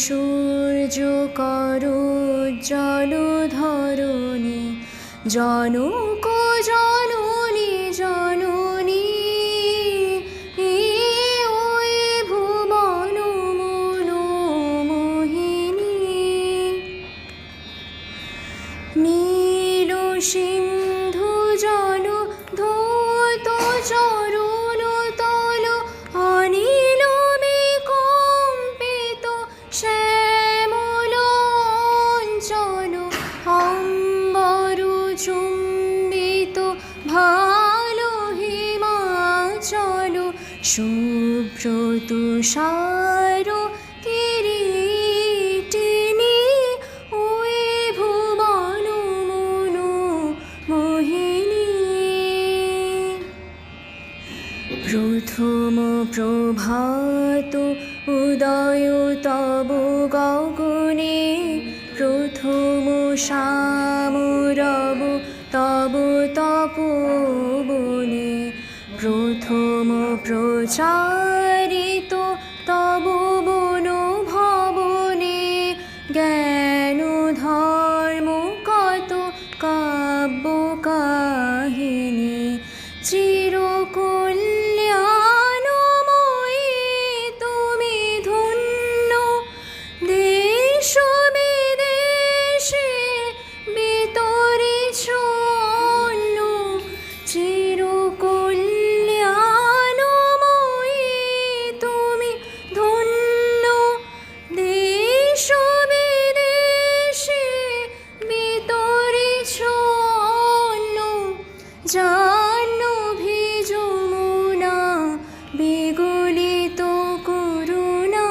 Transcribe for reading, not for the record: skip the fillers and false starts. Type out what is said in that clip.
সূর্য করোজ্জ্বল ধরণী জনক জননী জননী ওই ভুবন মনোমোহিনী নীল সিন্ধু জল ধৌত চরণ তল অনিল বিকম্পিত শ্যামল অঞ্চল অম্বর চুম্বিত ভালো হিমাচল শুভ্র তুষার কিরীটিনী ওই ভুবন মনোমোহিনী প্রথম প্রভাত উদয় তব গগনে প্রথম সামরব তব তপোবনে প্রথম প্রচারিত তব বন ভবনে জ্ঞান ধর্ম কত কাব্য কাহিনী চিরকল্যাণময়ী তুমি ধন্য দেশ বিদেশে বিতরিছ অন্ন চিরকল্যাণময়ী তুমি ধন্য দেশ বিদেশে বিতরিছ অন্ন জাহ্নবী যমুনা বিগলিত করুণা